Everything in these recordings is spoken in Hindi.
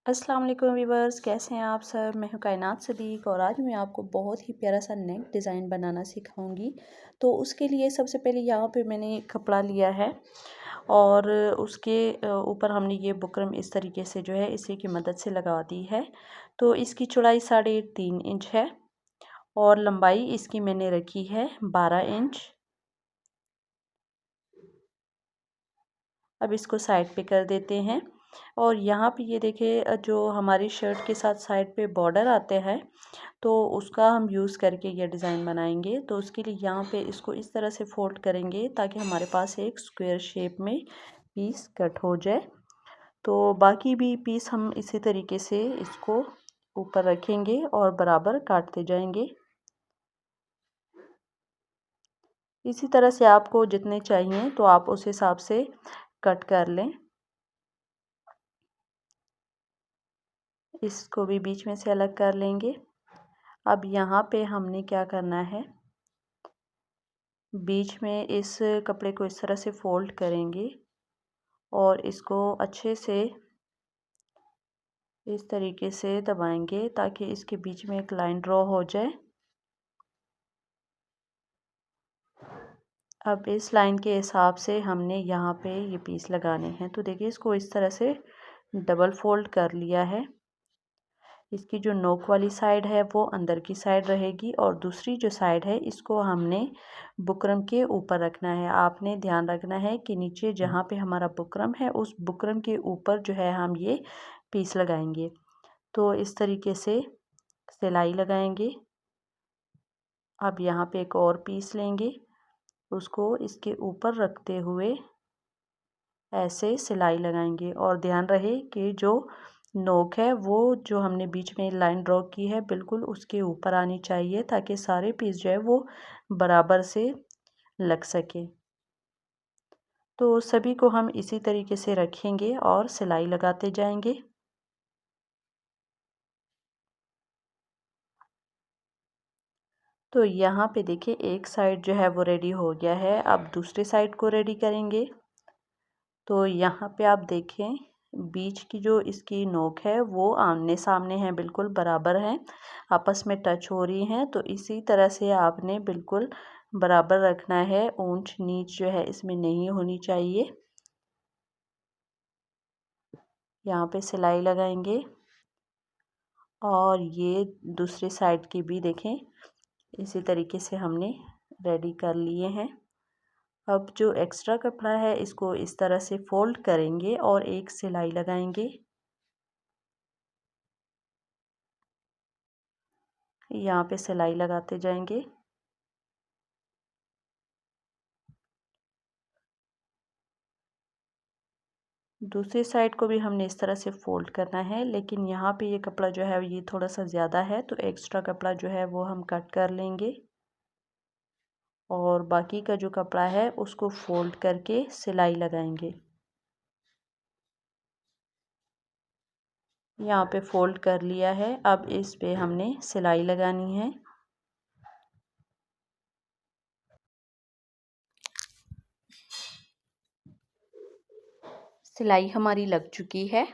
अस्सलाम वालेकुम व्यूवर्स, कैसे हैं आप सब। मैं हूं कायनात सदीक और आज मैं आपको बहुत ही प्यारा सा नेक डिज़ाइन बनाना सिखाऊंगी। तो उसके लिए सबसे पहले यहाँ पे मैंने कपड़ा लिया है और उसके ऊपर हमने ये बुकरम इस तरीके से जो है इसी की मदद से लगा दी है। तो इसकी चौड़ाई 3.5 इंच है और लंबाई इसकी मैंने रखी है 12 इंच। अब इसको साइड पे कर देते हैं और यहाँ पे ये देखिए जो हमारी शर्ट के साथ साइड पे बॉर्डर आते हैं तो उसका हम यूज़ करके ये डिज़ाइन बनाएंगे। तो उसके लिए यहाँ पे इसको इस तरह से फोल्ड करेंगे ताकि हमारे पास एक स्क्वायर शेप में पीस कट हो जाए। तो बाकी भी पीस हम इसी तरीके से इसको ऊपर रखेंगे और बराबर काटते जाएंगे। इसी तरह से आपको जितने चाहिए तो आप उस हिसाब से कट कर लें। इसको भी बीच में से अलग कर लेंगे। अब यहाँ पे हमने क्या करना है, बीच में इस कपड़े को इस तरह से फोल्ड करेंगे और इसको अच्छे से इस तरीके से दबाएंगे ताकि इसके बीच में एक लाइन ड्रॉ हो जाए। अब इस लाइन के हिसाब से हमने यहाँ पे ये पीस लगाने हैं। तो देखिए इसको इस तरह से डबल फोल्ड कर लिया है। इसकी जो नोक वाली साइड है वो अंदर की साइड रहेगी और दूसरी जो साइड है इसको हमने बुकरम के ऊपर रखना है। आपने ध्यान रखना है कि नीचे जहाँ पे हमारा बुकरम है उस बुकरम के ऊपर जो है हम ये पीस लगाएंगे। तो इस तरीके से सिलाई लगाएंगे। अब यहाँ पे एक और पीस लेंगे, उसको इसके ऊपर रखते हुए ऐसे सिलाई लगाएंगे और ध्यान रहे कि जो नोक है वो जो हमने बीच में लाइन ड्रॉ की है बिल्कुल उसके ऊपर आनी चाहिए ताकि सारे पीस जो है वो बराबर से लग सके। तो सभी को हम इसी तरीके से रखेंगे और सिलाई लगाते जाएंगे। तो यहाँ पे देखिए एक साइड जो है वो रेडी हो गया है। अब दूसरे साइड को रेडी करेंगे। तो यहाँ पे आप देखें बीच की जो इसकी नोक है वो आमने सामने है, बिल्कुल बराबर है, आपस में टच हो रही हैं। तो इसी तरह से आपने बिल्कुल बराबर रखना है, ऊंच नीच जो है इसमें नहीं होनी चाहिए। यहाँ पे सिलाई लगाएंगे और ये दूसरी साइड की भी देखें इसी तरीके से हमने रेडी कर लिए हैं। अब जो एक्स्ट्रा कपड़ा है इसको इस तरह से फोल्ड करेंगे और एक सिलाई लगाएंगे। यहाँ पे सिलाई लगाते जाएंगे। दूसरी साइड को भी हमने इस तरह से फोल्ड करना है, लेकिन यहाँ पे ये कपड़ा जो है ये थोड़ा सा ज़्यादा है तो एक्स्ट्रा कपड़ा जो है वो हम कट कर लेंगे और बाकी का जो कपड़ा है उसको फोल्ड करके सिलाई लगाएंगे। यहाँ पे फोल्ड कर लिया है। अब इस पे हमने सिलाई लगानी है। सिलाई हमारी लग चुकी है।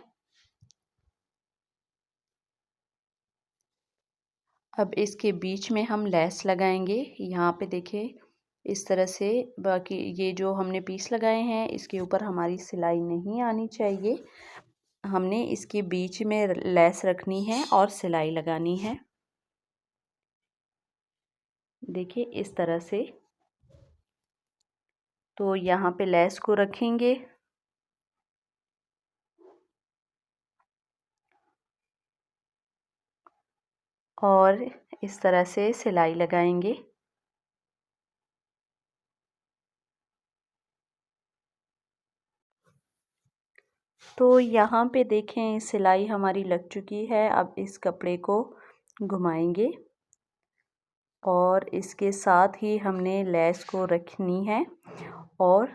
अब इसके बीच में हम लेस लगाएंगे। यहाँ पे देखिए इस तरह से, बाकी ये जो हमने पीस लगाए हैं इसके ऊपर हमारी सिलाई नहीं आनी चाहिए। हमने इसके बीच में लेस रखनी है और सिलाई लगानी है। देखिए इस तरह से। तो यहाँ पे लेस को रखेंगे और इस तरह से सिलाई लगाएंगे। तो यहाँ पे देखें सिलाई हमारी लग चुकी है। अब इस कपड़े को घुमाएंगे और इसके साथ ही हमने लेस को रखनी है और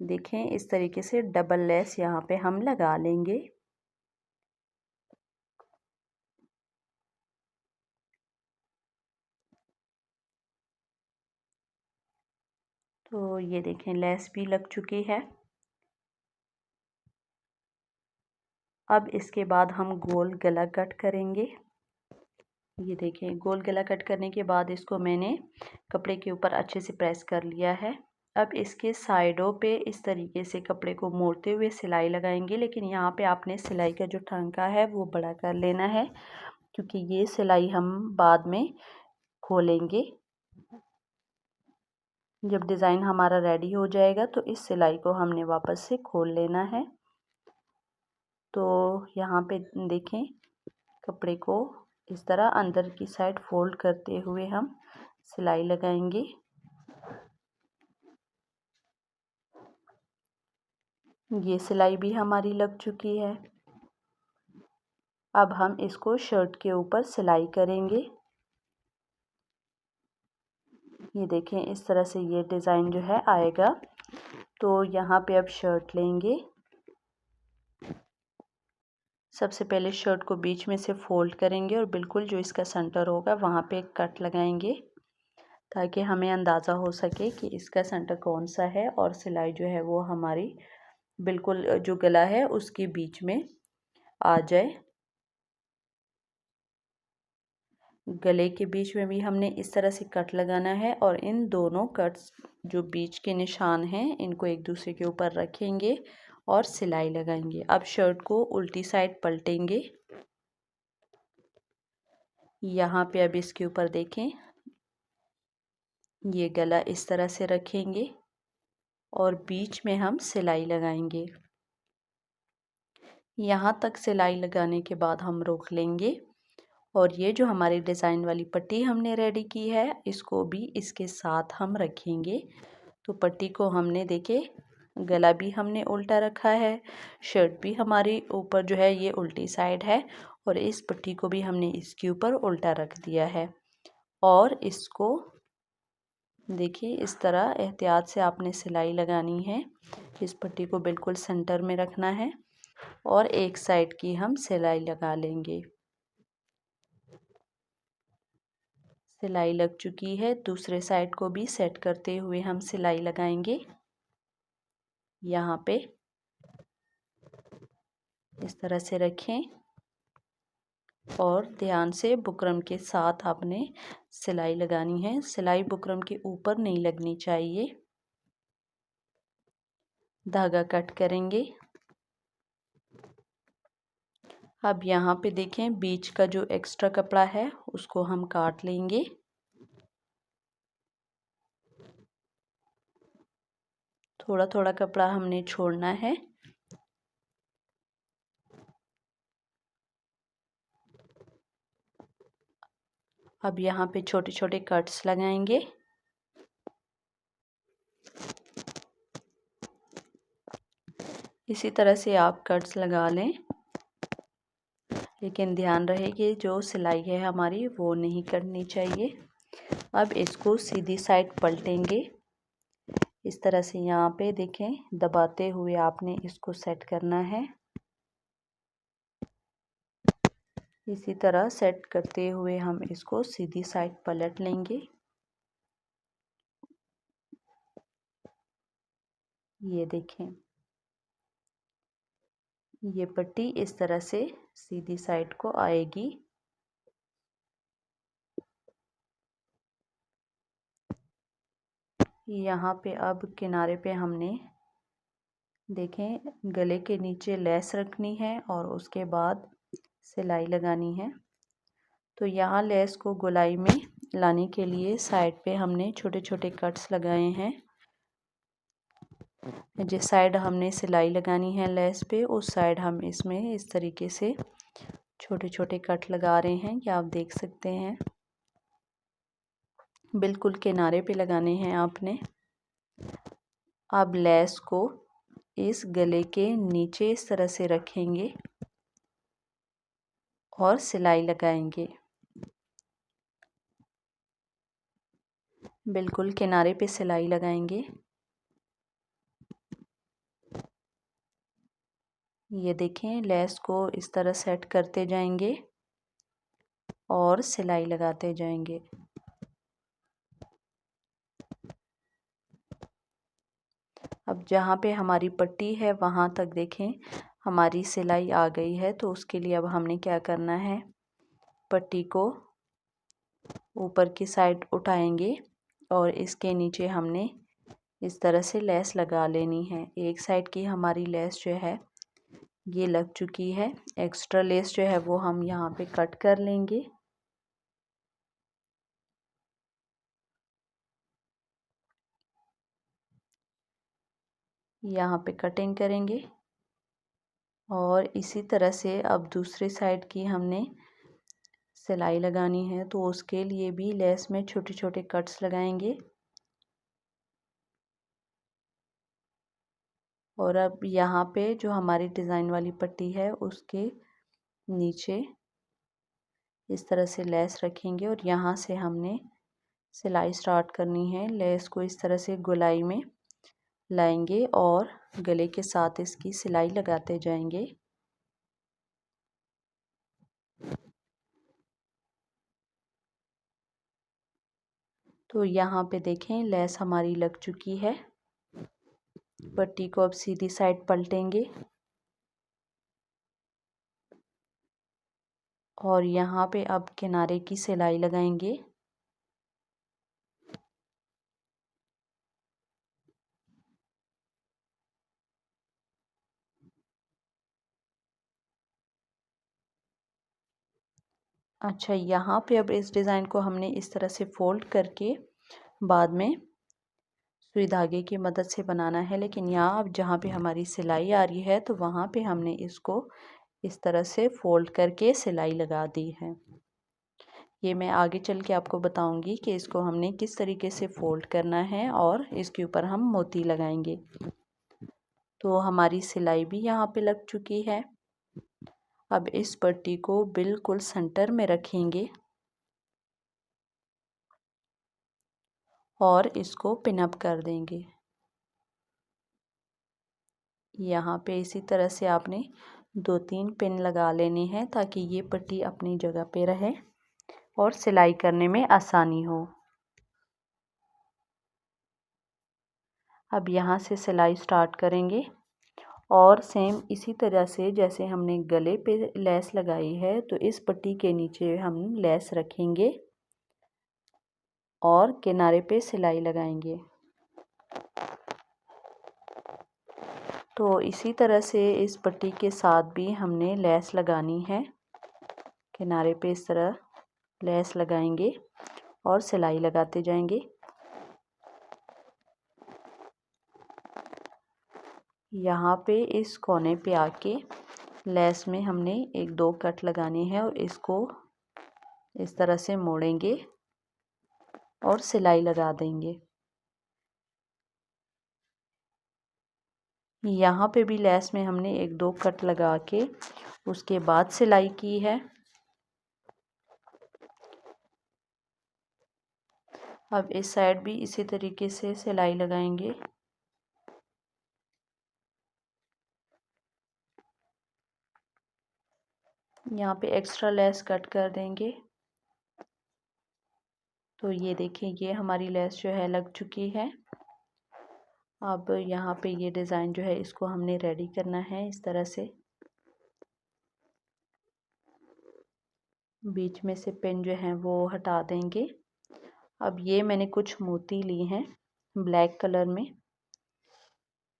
देखें इस तरीके से डबल लेस यहाँ पे हम लगा लेंगे। तो ये देखें लेस भी लग चुकी है। अब इसके बाद हम गोल गला कट करेंगे। ये देखिए, गोल गला कट करने के बाद इसको मैंने कपड़े के ऊपर अच्छे से प्रेस कर लिया है। अब इसके साइडों पे इस तरीके से कपड़े को मोड़ते हुए सिलाई लगाएंगे, लेकिन यहाँ पे आपने सिलाई का जो टांका है वो बड़ा कर लेना है, क्योंकि ये सिलाई हम बाद में खोलेंगे। जब डिज़ाइन हमारा रेडी हो जाएगा तो इस सिलाई को हमने वापस से खोल लेना है। तो यहाँ पे देखें, कपड़े को इस तरह अंदर की साइड फोल्ड करते हुए हम सिलाई लगाएंगे। ये सिलाई भी हमारी लग चुकी है। अब हम इसको शर्ट के ऊपर सिलाई करेंगे। ये देखें, इस तरह से ये डिज़ाइन जो है आएगा। तो यहाँ पे अब शर्ट लेंगे। सबसे पहले शर्ट को बीच में से फोल्ड करेंगे और बिल्कुल जो इसका सेंटर होगा वहाँ पे एक कट लगाएंगे, ताकि हमें अंदाज़ा हो सके कि इसका सेंटर कौन सा है और सिलाई जो है वो हमारी बिल्कुल जो गला है उसके बीच में आ जाए। गले के बीच में भी हमने इस तरह से कट लगाना है और इन दोनों कट्स जो बीच के निशान हैं इनको एक दूसरे के ऊपर रखेंगे और सिलाई लगाएंगे। अब शर्ट को उल्टी साइड पलटेंगे। यहाँ पे अब इसके ऊपर देखें, ये गला इस तरह से रखेंगे और बीच में हम सिलाई लगाएंगे। यहाँ तक सिलाई लगाने के बाद हम रोक लेंगे और ये जो हमारी डिज़ाइन वाली पट्टी हमने रेडी की है इसको भी इसके साथ हम रखेंगे। तो पट्टी को हमने देखे, गला भी हमने उल्टा रखा है, शर्ट भी हमारी ऊपर जो है ये उल्टी साइड है और इस पट्टी को भी हमने इसके ऊपर उल्टा रख दिया है। और इसको देखिए, इस तरह एहतियात से आपने सिलाई लगानी है। इस पट्टी को बिल्कुल सेंटर में रखना है और एक साइड की हम सिलाई लगा लेंगे। सिलाई लग चुकी है, दूसरे साइड को भी सेट करते हुए हम सिलाई लगाएंगे। यहाँ पे इस तरह से रखें और ध्यान से बुकरम के साथ आपने सिलाई लगानी है। सिलाई बुकरम के ऊपर नहीं लगनी चाहिए। धागा कट करेंगे। अब यहाँ पे देखें, बीच का जो एक्स्ट्रा कपड़ा है उसको हम काट लेंगे। थोड़ा थोड़ा कपड़ा हमने छोड़ना है। अब यहाँ पे छोटे छोटे कट्स लगाएंगे। इसी तरह से आप कट्स लगा लें, लेकिन ध्यान रहे कि जो सिलाई है हमारी वो नहीं करनी चाहिए। अब इसको सीधी साइड पलटेंगे। इस तरह से यहाँ पे देखें, दबाते हुए आपने इसको सेट करना है। इसी तरह सेट करते हुए हम इसको सीधी साइड पलट लेंगे। ये देखें, ये पट्टी इस तरह से सीधी साइड को आएगी। यहाँ पे अब किनारे पे हमने देखें, गले के नीचे लेस रखनी है और उसके बाद सिलाई लगानी है। तो यहाँ लेस को गोलाई में लाने के लिए साइड पे हमने छोटे छोटे कट्स लगाए हैं। जिस साइड हमने सिलाई लगानी है लेस पे, उस साइड हम इसमें इस तरीके से छोटे छोटे कट लगा रहे हैं। ये आप देख सकते हैं, बिल्कुल किनारे पे लगाने हैं आपने। अब लेस को इस गले के नीचे इस तरह से रखेंगे और सिलाई लगाएंगे। बिल्कुल किनारे पे सिलाई लगाएंगे। ये देखें, लेस को इस तरह सेट करते जाएंगे और सिलाई लगाते जाएंगे। अब जहाँ पे हमारी पट्टी है वहाँ तक देखें, हमारी सिलाई आ गई है। तो उसके लिए अब हमने क्या करना है, पट्टी को ऊपर की साइड उठाएंगे और इसके नीचे हमने इस तरह से लेस लगा लेनी है। एक साइड की हमारी लेस जो है ये लग चुकी है। एक्स्ट्रा लेस जो है वो हम यहाँ पे कट कर लेंगे। यहाँ पे कटिंग करेंगे और इसी तरह से अब दूसरी साइड की हमने सिलाई लगानी है। तो उसके लिए भी लेस में छोटे छोटे कट्स लगाएंगे। और अब यहाँ पे जो हमारी डिज़ाइन वाली पट्टी है उसके नीचे इस तरह से लेस रखेंगे और यहाँ से हमने सिलाई स्टार्ट करनी है। लेस को इस तरह से गोलाई में लाएंगे और गले के साथ इसकी सिलाई लगाते जाएंगे। तो यहाँ पे देखें लेस हमारी लग चुकी है। पट्टी को अब सीधी साइड पलटेंगे और यहाँ पे अब किनारे की सिलाई लगाएंगे। अच्छा, यहाँ पे अब इस डिज़ाइन को हमने इस तरह से फोल्ड करके बाद में सुई धागे की मदद से बनाना है। लेकिन यहाँ अब जहाँ पे हमारी सिलाई आ रही है तो वहाँ पे हमने इसको इस तरह से फोल्ड करके सिलाई लगा दी है। ये मैं आगे चल के आपको बताऊंगी कि इसको हमने किस तरीके से फोल्ड करना है और इसके ऊपर हम मोती लगाएंगे। तो हमारी सिलाई भी यहाँ पे लग चुकी है। अब इस पट्टी को बिल्कुल सेंटर में रखेंगे और इसको पिन अप कर देंगे। यहाँ पे इसी तरह से आपने 2-3 पिन लगा लेने हैं ताकि ये पट्टी अपनी जगह पे रहे और सिलाई करने में आसानी हो। अब यहाँ से सिलाई स्टार्ट करेंगे और सेम इसी तरह से जैसे हमने गले पे लेस लगाई है तो इस पट्टी के नीचे हम लेस रखेंगे और किनारे पे सिलाई लगाएंगे। तो इसी तरह से इस पट्टी के साथ भी हमने लेस लगानी है। किनारे पे इस तरह लेस लगाएंगे और सिलाई लगाते जाएंगे। यहाँ पे इस कोने पे आके लेस में हमने 1-2 कट लगाने हैं और इसको इस तरह से मोड़ेंगे और सिलाई लगा देंगे। यहाँ पे भी लेस में हमने 1-2 कट लगा के उसके बाद सिलाई की है। अब इस साइड भी इसी तरीके से सिलाई लगाएंगे। यहाँ पे एक्स्ट्रा लेस कट कर देंगे। तो ये देखिए ये हमारी लेस जो है लग चुकी है। अब यहाँ पे ये डिज़ाइन जो है इसको हमने रेडी करना है इस तरह से। बीच में से पिन जो है वो हटा देंगे। अब ये मैंने कुछ मोती ली हैं ब्लैक कलर में।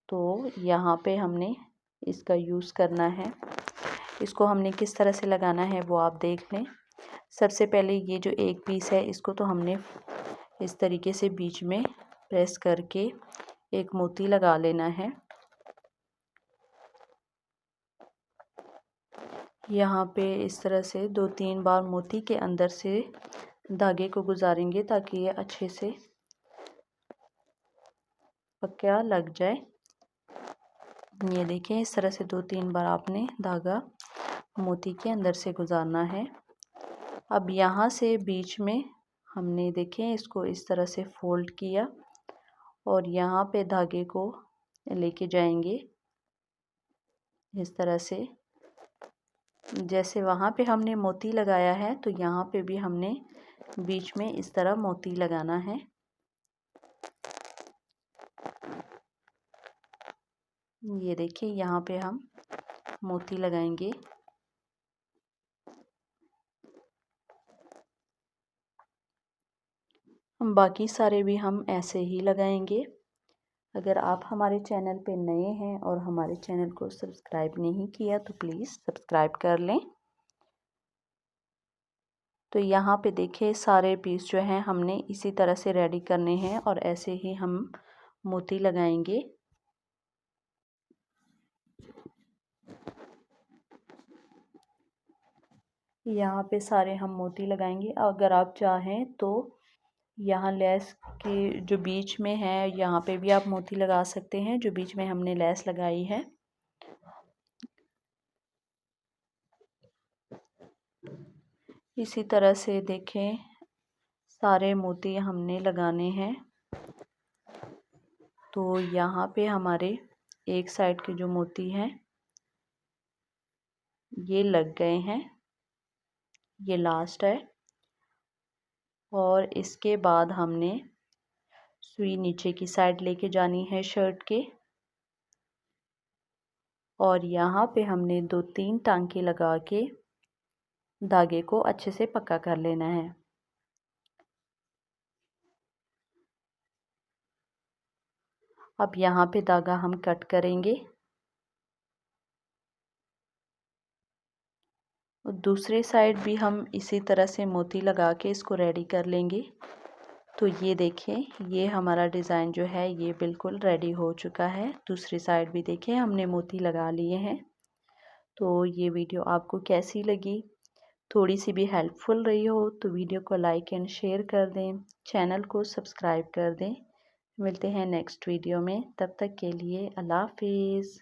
तो यहाँ पे हमने इसका यूज़ करना है। इसको हमने किस तरह से लगाना है वो आप देख लें। सबसे पहले ये जो एक पीस है इसको तो हमने इस तरीके से बीच में प्रेस करके एक मोती लगा लेना है। यहाँ पे इस तरह से 2-3 बार मोती के अंदर से धागे को गुजारेंगे ताकि ये अच्छे से पक्का लग जाए। ये देखें इस तरह से 2-3 बार आपने धागा मोती के अंदर से गुजारना है। अब यहाँ से बीच में हमने देखें इसको इस तरह से फोल्ड किया और यहाँ पे धागे को लेके जाएंगे इस तरह से। जैसे वहाँ पे हमने मोती लगाया है तो यहाँ पे भी हमने बीच में इस तरह मोती लगाना है। ये देखिए यहाँ पे हम मोती लगाएंगे। बाकी सारे भी हम ऐसे ही लगाएंगे। अगर आप हमारे चैनल पे नए हैं और हमारे चैनल को सब्सक्राइब नहीं किया तो प्लीज़ सब्सक्राइब कर लें। तो यहाँ पे देखिए सारे पीस जो हैं हमने इसी तरह से रेडी करने हैं और ऐसे ही हम मोती लगाएंगे। यहाँ पे सारे हम मोती लगाएंगे। अगर आप चाहें तो यहाँ लेस के जो बीच में है यहाँ पे भी आप मोती लगा सकते हैं, जो बीच में हमने लेस लगाई है। इसी तरह से देखें सारे मोती हमने लगाने हैं। तो यहाँ पे हमारे एक साइड के जो मोती हैं ये लग गए हैं, ये लास्ट है। और इसके बाद हमने सुई नीचे की साइड लेके जानी है शर्ट के, और यहाँ पे हमने 2-3 टांके लगा के धागे को अच्छे से पक्का कर लेना है। अब यहाँ पे धागा हम कट करेंगे। दूसरे साइड भी हम इसी तरह से मोती लगा के इसको रेडी कर लेंगे। तो ये देखें ये हमारा डिज़ाइन जो है ये बिल्कुल रेडी हो चुका है। दूसरी साइड भी देखें हमने मोती लगा लिए हैं। तो ये वीडियो आपको कैसी लगी, थोड़ी सी भी हेल्पफुल रही हो तो वीडियो को लाइक एंड शेयर कर दें, चैनल को सब्सक्राइब कर दें। मिलते हैं नेक्स्ट वीडियो में, तब तक के लिए अल्लाह हाफिज़।